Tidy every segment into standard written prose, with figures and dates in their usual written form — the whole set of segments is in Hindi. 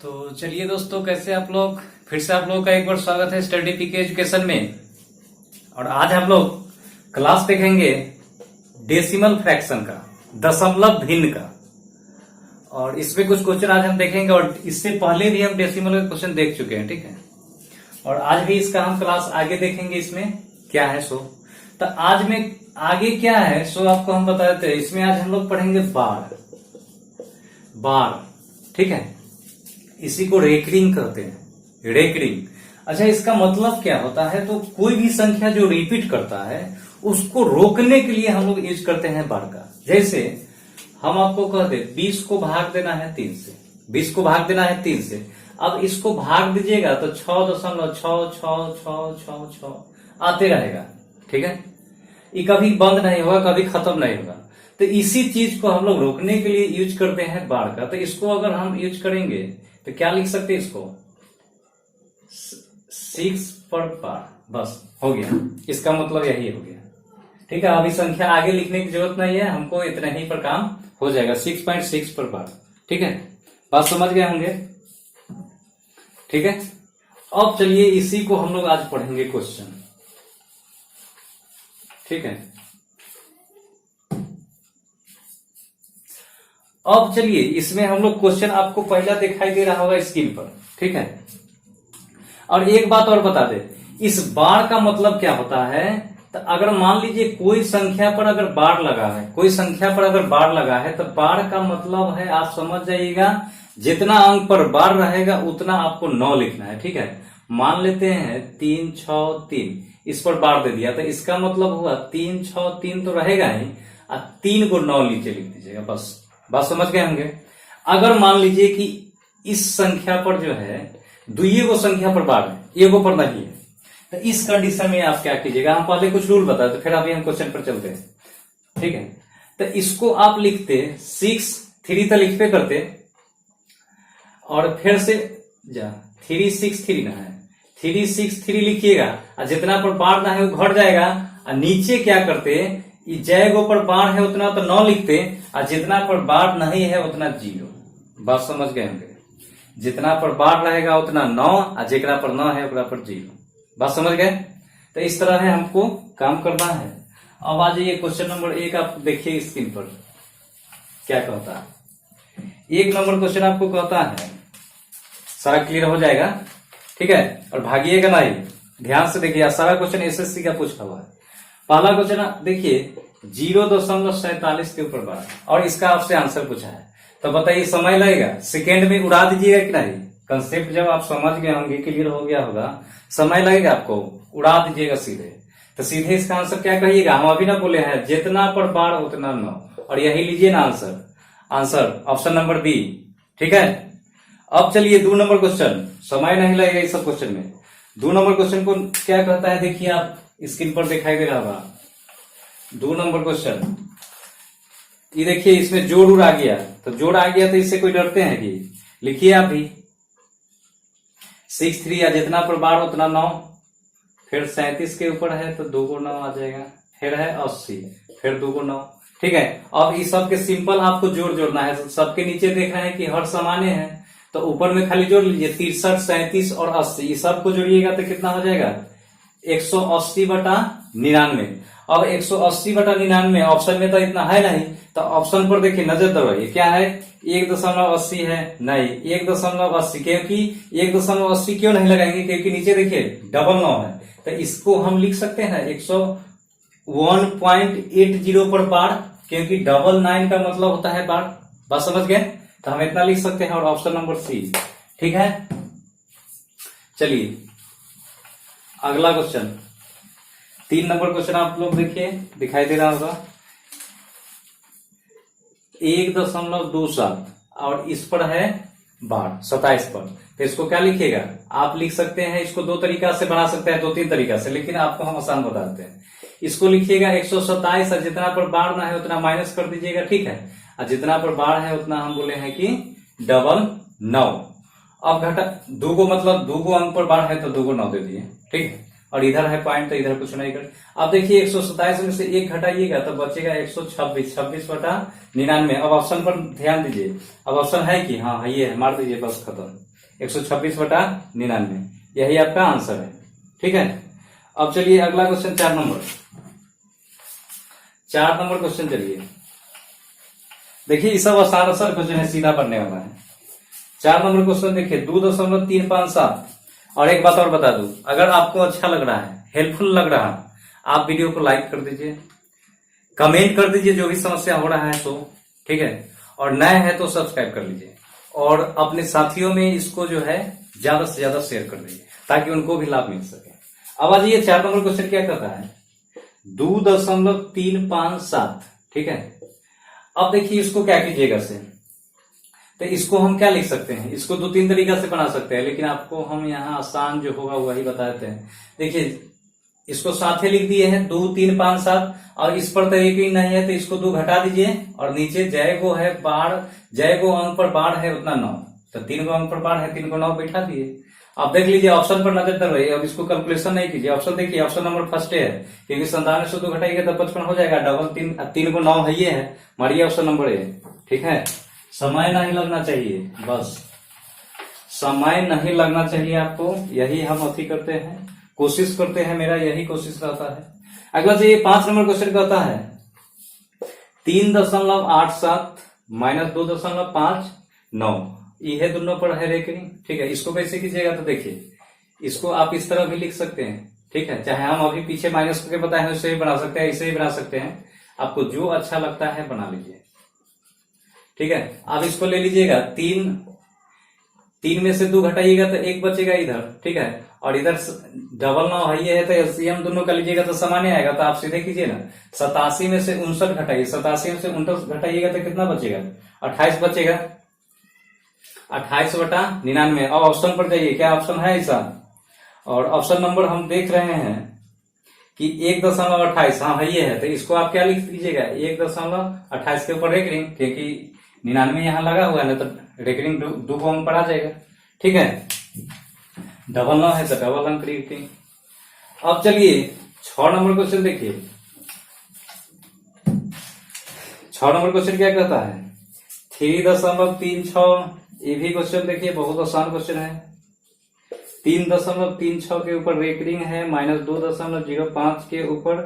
तो चलिए दोस्तों, कैसे आप लोग। फिर से आप लोगों का एक बार स्वागत है स्टडी पीके एजुकेशन में। और आज हम लोग क्लास देखेंगे डेसिमल फ्रैक्शन का, दशमलव भिन्न का। और इसमें कुछ क्वेश्चन आज हम देखेंगे, और इससे पहले भी हम डेसिमल के क्वेश्चन देख चुके हैं, ठीक है। और आज भी इसका हम क्लास आगे देखेंगे, इसमें क्या है सो। तो आज में आगे क्या है सो आपको हम बता देते हैं। इसमें आज हम लोग पढ़ेंगे बार, ठीक है। इसी को रेकरिंग कहते हैं, रेकरिंग। अच्छा, इसका मतलब क्या होता है? तो कोई भी संख्या जो रिपीट करता है उसको रोकने के लिए हम लोग यूज करते हैं बार का। जैसे हम आपको कह दे 20 को भाग देना है 3 से, 20 को भाग देना है 3 से। अब इसको भाग दीजिएगा तो 6.66666 आते रहेगा, ठीक है। ये कभी बंद नहीं होगा, कभी खत्म नहीं होगा। तो इसी चीज को हम लोग रोकने के लिए यूज करते हैं बार का। तो इसको अगर हम यूज करेंगे तो क्या लिख सकते हैं इसको? 6 पर बार, बस हो गया। इसका मतलब यही हो गया, ठीक है। अभी संख्या आगे लिखने की जरूरत नहीं है, हमको इतना ही पर काम हो जाएगा। 6.6 पर बार, ठीक है। बात समझ गए होंगे, ठीक है। अब चलिए इसी को हम लोग आज पढ़ेंगे क्वेश्चन, ठीक है। अब चलिए इसमें हम लोग क्वेश्चन आपको पहला दिखाई दे रहा होगा स्क्रीन पर, ठीक है। और एक बात और बता दे, इस बार का मतलब क्या होता है? तो अगर मान लीजिए कोई संख्या पर अगर बार लगा है, कोई संख्या पर अगर बार लगा है, तो बार का मतलब है, आप समझ जाइएगा, जितना अंक पर बार रहेगा उतना आपको 9 लिखना है, ठीक है। मान लेते हैं 3 6 3, इस पर बार दे दिया, तो इसका मतलब हुआ 3 6 3 तो रहेगा ही, और 3 को 9 नीचे लिख दीजिएगा, बस। बात समझ गए होंगे। अगर मान लीजिए कि इस संख्या पर जो है दुइये को संख्या पर बार है, एगो पर नहीं है, तो इस कंडीशन में आप क्या कीजिएगा? हम पहले कुछ रूल बताए, तो फिर अभी हम क्वेश्चन पर चलते हैं, ठीक है। तो इसको आप लिखते 6 3 तो लिखते करते, और फिर से 3 6 3 ना है, 3 6 3 लिखिएगा, और जितना पर बार ना है वो घट जाएगा। और नीचे क्या करते, जय पर बार है उतना तो 9 लिखते, और जितना पर बार नहीं है उतना 0। बात समझ गए होंगे। जितना पर बार रहेगा उतना 9, और जितना पर 9 है उतना पर 0। बात समझ गए। तो इस तरह है हमको काम करना है। अब आ जाइए क्वेश्चन नंबर 1, आप देखिए स्क्रीन पर क्या कहता है। 1 नंबर क्वेश्चन आपको कहता है, सारा क्लियर हो जाएगा, ठीक है। और भागिएगा नहीं, ध्यान से देखिए, सारा क्वेश्चन एसएससी का पूछा हुआ है। पहला क्वेश्चन देखिए, 0.47 के ऊपर बार, और इसका आपसे आंसर पूछा है। तो बताइए समय लगेगा, सेकेंड में उड़ा दीजिएगा कि नहीं? कंसेप्ट जब आप समझ गए होंगे, क्लियर हो गया होगा, समय लगेगा आपको, उड़ा दीजिएगा सीधे। तो सीधे इसका आंसर क्या कहिएगा? हम अभी ना बोले हैं जितना पर बार उतना 9, और यही लीजिए ना आंसर ऑप्शन नंबर बी, ठीक है। अब चलिए 2 नंबर क्वेश्चन, समय नहीं लगेगा इस सब क्वेश्चन में। 2 नंबर क्वेश्चन को क्या कहता है, देखिए आप स्क्रीन पर दिखाई दे रहा होगा। 2 नंबर क्वेश्चन, ये देखिए, इसमें जोड़ आ गया, तो जोड़ आ गया तो इससे कोई डरते हैं कि? लिखिए आप भी 6 3, या जितना पर बार उतना 9, फिर 37 के ऊपर है तो 2 को 9 आ जाएगा, फिर है 80, फिर 2 को 9, ठीक है। अब इस सब के सिंपल आपको जोड़ना है। सबके नीचे देख रहे हैं कि हर समाने हैं, तो ऊपर में खाली जोड़ लीजिए 63 37 और 80, ये सबको जोड़िएगा तो कितना हो जाएगा? 180/99। अब 180/99 ऑप्शन में तो इतना है नहीं, तो ऑप्शन पर देखिए, नजर दौड़ाइए, क्या है? 1.80 है, नहीं 1.80, क्योंकि 1.80 क्यों नहीं लगाएंगे? क्योंकि नीचे देखिए डबल 9 है, तो इसको हम लिख सकते हैं 101.80 पर बार, क्योंकि डबल 9 का मतलब होता है बार। बात समझ गए। तो हम इतना लिख सकते हैं, और ऑप्शन नंबर सी, ठीक है। चलिए अगला क्वेश्चन, 3 नंबर क्वेश्चन आप लोग देखिए, दिखाई दे रहा होगा। 1.27, और इस पर है बार 27 पर, तो इसको क्या लिखिएगा? आप लिख सकते हैं, इसको 2 तरीका से बना सकते हैं, 2-3 तरीका से, लेकिन आपको हम आसान बता देते हैं। इसको लिखिएगा 127, और जितना पर बार ना है उतना माइनस कर दीजिएगा, ठीक है। और जितना पर बार है उतना हम बोले हैं कि डबल 9। अब घटा 2 को, मतलब 2 को अंक पर बार है तो 2 को 9 दे दिए, ठीक है। और इधर है पॉइंट, तो इधर कुछ नहीं कर। अब देखिए 127 में से 1 घटाइएगा तो बचेगा 126, 26/99। अब ऑप्शन पर ध्यान दीजिए, अब ऑप्शन है कि हाँ ये है, मार दीजिए, बस खत्म। 126/99, यही आपका आंसर है। ठीक है, अब चलिए अगला क्वेश्चन 4 नंबर। 4 नंबर क्वेश्चन चलिए, देखिए ये सब आसान क्वेश्चन है, सीधा पढ़ने वाला है। 4 नंबर क्वेश्चन देखिए, 2.357। और एक बात और बता दूं, अगर आपको अच्छा लग रहा है, हेल्पफुल लग रहा है, आप वीडियो को लाइक कर दीजिए, कमेंट कर दीजिए जो भी समस्या हो रहा है तो, ठीक है, और नए हैं तो सब्सक्राइब कर लीजिए, और अपने साथियों में इसको जो है ज्यादा से ज्यादा शेयर कर दीजिए ताकि उनको भी लाभ मिल सके। अब आज ये 4 नंबर क्वेश्चन क्या कहता है, 2.357। ठीक है, अब देखिए इसको क्या कीजिएगा से, तो इसको हम क्या लिख सकते हैं, इसको 2-3 तरीका से बना सकते हैं, लेकिन आपको हम यहाँ आसान जो होगा वही बता देते हैं। देखिए इसको साथ ही लिख दिए हैं 2-357, और इस पर तरीके नहीं है तो इसको 2 घटा दीजिए, और नीचे जय को है बाढ़, जय को अंक पर बाढ़ है उतना 9, तो 3 को अंक पर बाढ़ है, 3 को 9 बैठा दिए। अब देख लीजिए ऑप्शन पर नजर डाल रही है, अब इसको कैलकुलेशन नहीं कीजिए। ऑप्शन देखिए, ऑप्शन नंबर फर्स्ट है, क्योंकि 97 से 2 घटाइएगा तो 55 हो जाएगा, डबल 3 को 9 है, ये है, मारिए ऑप्शन नंबर ए। ठीक है, समय नहीं लगना चाहिए, बस समय नहीं लगना चाहिए आपको, यही हम अथी करते हैं, कोशिश करते हैं, मेरा यही कोशिश रहता है। अगला से ये 5 नंबर क्वेश्चन कहता है 3.87 - 2.59, ये दोनों पर है रेकरिंग। ठीक है, इसको कैसे कीजिएगा, तो देखिए इसको आप इस तरह भी लिख सकते हैं। ठीक है, चाहे हम अभी पीछे माइनस करके बताए हैं उससे ही बना सकते हैं, इसे ही बना सकते हैं, आपको जो अच्छा लगता है बना लीजिए। ठीक है, आप इसको ले लीजिएगा, 3 में से 2 घटाइएगा तो 1 बचेगा इधर। ठीक है, और इधर 9 है, ये है तो एलसीएम दोनों का लीजिएगा तो सामान्य आएगा, तो आप सीधे कीजिए ना, 87 में से 59 घटाइए, 87 में से 59 घटाइएगा तो कितना बचेगा, 28 बचेगा, 28/99। अब ऑप्शन पर जाइए, क्या ऑप्शन है ऐसा, और ऑप्शन नंबर हम देख रहे हैं कि 1.28, हाँ ये है, तो इसको आप क्या लिख दीजिएगा, 1.28 के ऊपर रेकरिंग, क्योंकि 99 यहाँ लगा हुआ है ना, तो रेकरिंग 2 को अंक पर आ जाएगा। ठीक है, 9 है तो डबल अंक रेकरिंग। अब चलिए 6 नंबर क्वेश्चन देखिए, 6 नंबर क्वेश्चन क्या कहता है, 3.36, ये भी क्वेश्चन देखिए बहुत आसान क्वेश्चन है। 3.36 के ऊपर रेकरिंग है, -2.05 के ऊपर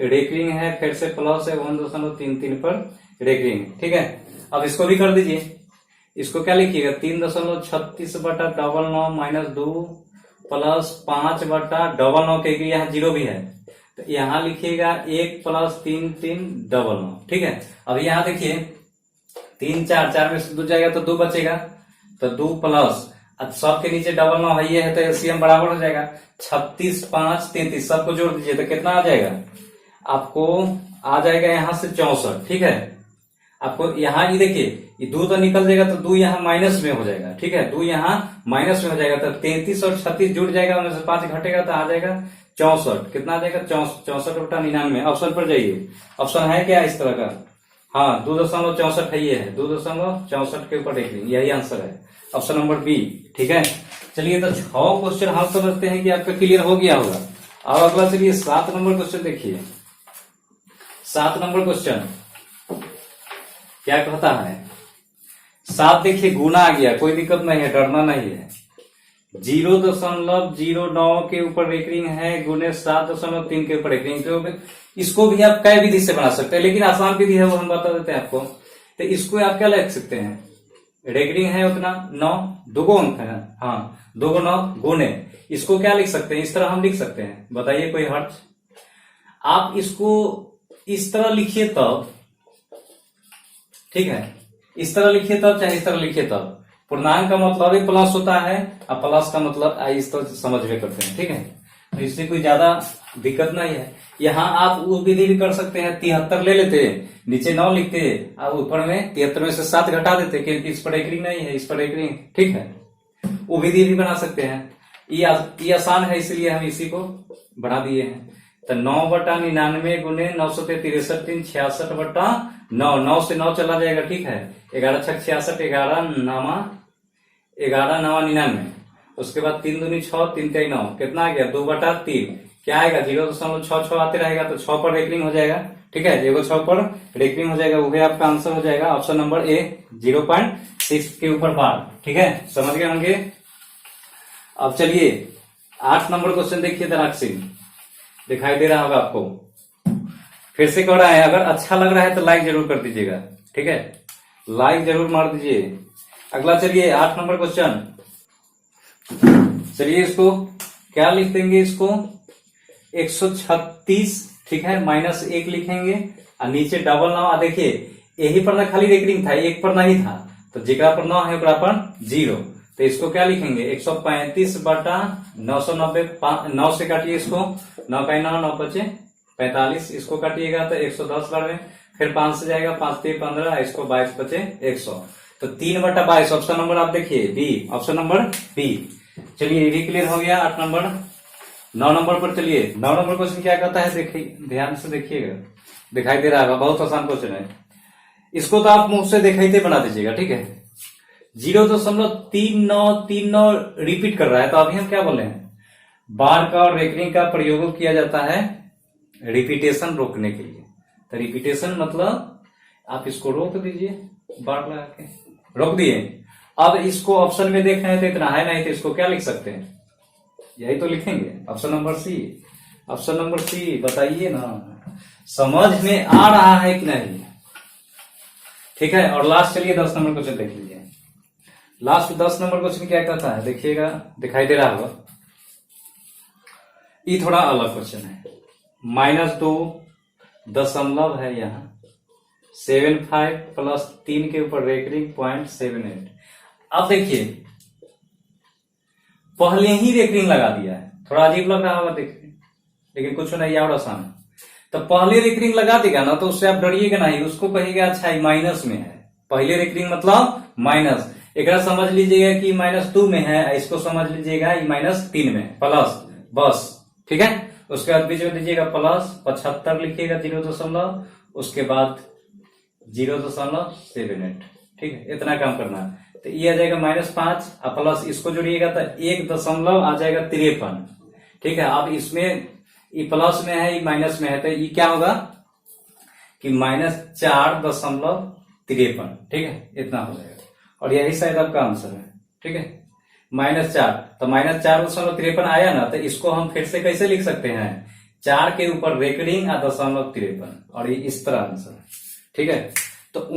रेकरिंग है, फिर से प्लस है 1.33 पर रेकरिंग। ठीक है, अब इसको भी कर दीजिए, इसको क्या लिखिएगा, 3.36/99 - 2 + 5/99, क्योंकि यहाँ 0 भी है तो यहाँ लिखिएगा 1 + 3 3 99। ठीक है, अब यहाँ देखिए 3 4 में से 2 जाएगा तो 2 बचेगा, तो 2 प्लस, अब सब के नीचे 99 है, ये है तो एलसीएम बराबर हो जाएगा, 36 5 33, सबको जोड़ दीजिए तो कितना आ जाएगा, आपको आ जाएगा यहाँ से 64। ठीक है, आपको यहाँ ये देखिए ये 2 तो निकल जाएगा, तो 2 यहाँ माइनस में हो जाएगा। ठीक है, 2 यहाँ माइनस में हो जाएगा, तो 33 और 36 जुड़ जाएगा, उनमें से 5 घटेगा तो आ जाएगा 64। कितना आ जाएगा, 64/99। ऑप्शन पर जाइए, ऑप्शन है क्या इस तरह का, हाँ 2.64 है, ये है 2.64 के ऊपर रेकरिंग, यही आंसर है, ऑप्शन नंबर बी। ठीक है, चलिए तो 6 क्वेश्चन हम समझते हैं कि आपका क्लियर हो गया होगा। अब अगला चलिए 7 नंबर क्वेश्चन देखिए, 7 नंबर क्वेश्चन क्या कहता है, 7 देखिए गुना आ गया, कोई दिक्कत नहीं है, डरना नहीं है। 0.09 के ऊपर रेकरिंग है, गुने 7.3 के ऊपर रेकरिंग, तो इसको भी आप कई विधि से बना सकते हैं, लेकिन आसान विधि है वो हम बता देते हैं आपको। तो इसको आप क्या लिख सकते हैं, रेकरिंग है उतना 9, 2 को अंक है, हाँ 2 को 9 गुने, इसको क्या लिख सकते हैं, इस तरह हम लिख सकते हैं, बताइए कोई हर्ज। आप इसको इस तरह लिखिए तब, ठीक है, इस तरह लिखिए तब, चाहे इस तरह लिखिए तब, पूर्णांक का मतलब ही प्लस होता है, और प्लस का मतलब इस तरह समझ में करते हैं। ठीक है, तो इससे कोई ज्यादा दिक्कत नहीं है। यहाँ आप वो विधि भी कर सकते हैं, 73 ले लेते, नीचे 9 लिखते, और ऊपर में 73 में से 7 घटा देते, क्योंकि इस पर रेकरिंग नहीं है, इस पर रेकरिंग। ठीक है, वो विधि भी बना सकते हैं, ये आसान है इसलिए हम इसी को बढ़ा दिए हैं। तो 9/99 गुने 963 66/9, 9 से 9 चला जाएगा। ठीक है, 11 6 66, 11 9 99, उसके बाद 3 दूनी 6 3 3 9, कितना आ गया, 2/3, क्या आएगा 0.66 आते रहेगा, तो 6 पर रेकरिंग हो जाएगा। ठीक है, 6 पर रेकरिंग हो जाएगा, वो भी आपका आंसर हो जाएगा, ऑप्शन नंबर ए 0.6 के ऊपर बार। ठीक है, समझ गए होंगे। अब चलिए 8 नंबर क्वेश्चन देखिए तराक्षी, दिखाई दे रहा होगा आपको। फिर से कह रहा है, अगर अच्छा लग रहा है तो लाइक जरूर कर दीजिएगा, ठीक है, लाइक जरूर मार दीजिए। अगला चलिए 8 नंबर क्वेश्चन, चलिए इसको क्या लिख देंगे, इसको 136, ठीक है, -1 लिखेंगे और नीचे डबल 9। देखिए यही पर ना खाली रेकरिंग था, एक पर नहीं था, तो जेकरा पर 9 है ओकरा पर 0, तो इसको क्या लिखेंगे 135 बटा 990, 9 से काटिए इसको, 9 का 9, 9 बचे 45, इसको काटिएगा तो 110 लड़, फिर 5 से जाएगा, 5 3 15, इसको 22 बचे 100, तो 3/22 ऑप्शन नंबर आप देखिए बी, ऑप्शन नंबर बी। चलिए ये भी क्लियर हो गया 8 नंबर। 9 नंबर पर चलिए, 9 नंबर क्वेश्चन क्या कहता है, देखिए ध्यान से देखिएगा, दिखाई दे रहा होगा, बहुत आसान क्वेश्चन है। इसको तो आप मुंह से दिखाई बना दीजिएगा, ठीक है। 0.3939 रिपीट कर रहा है, तो अभी हम क्या बोले हैं, बार का और रेकरिंग का प्रयोग किया जाता है रिपीटेशन रोकने के लिए। तो रिपीटेशन मतलब आप इसको रोक दीजिए, बार लगा के रोक दिए। अब इसको ऑप्शन में देख रहे हैं तो इतना है नहीं, तो इसको क्या लिख सकते हैं, यही तो लिखेंगे, option number C. Option number C बताइए ना, समझ में आ रहा है कि नहीं, ठीक है। और लास्ट चलिए 10 नंबर क्वेश्चन देख लीजिए। लास्ट 10 नंबर क्वेश्चन क्या कहता है, देखिएगा, दिखाई दे रहा होगा, ये थोड़ा अलग क्वेश्चन है। -2 दशमलव है यहाँ, 75 प्लस 3 के ऊपर रेकरिंग 0.78। अब देखिए पहले ही रेकरिंग लगा दिया है, थोड़ा अजीब लग रहा होगा देखिए, लेकिन कुछ नहीं, और आसान है। तो पहले रेकरिंग लगा देगा ना, तो उससे आप डरिएगा नहीं, उसको कहिएगा अच्छा ये माइनस में है, पहले रेकरिंग मतलब माइनस, एक समझ लीजिएगा कि -2 में है, इसको समझ लीजिएगा ये -3 में, प्लस, बस, ठीक है। उसके बाद बीच में दीजिएगा प्लस 75 लिखिएगा 0, उसके बाद 0.78, ठीक है, इतना काम करना है। तो ये आ जाएगा -5 और प्लस इसको जोड़िएगा तो 1 दशमलव आ जाएगा 53, ठीक है। अब इसमें ये प्लस में है, ये माइनस में है, तो ये क्या होगा कि -4.53, ठीक है, इतना हो जाएगा। और यही शायद आपका आंसर है, ठीक है, -4। तो -4.53 आया ना, तो इसको हम फिर से कैसे लिख सकते हैं, 4 के ऊपर रेकरिंग और 0.53, और ये इस तरह आंसर है, ठीक है। तो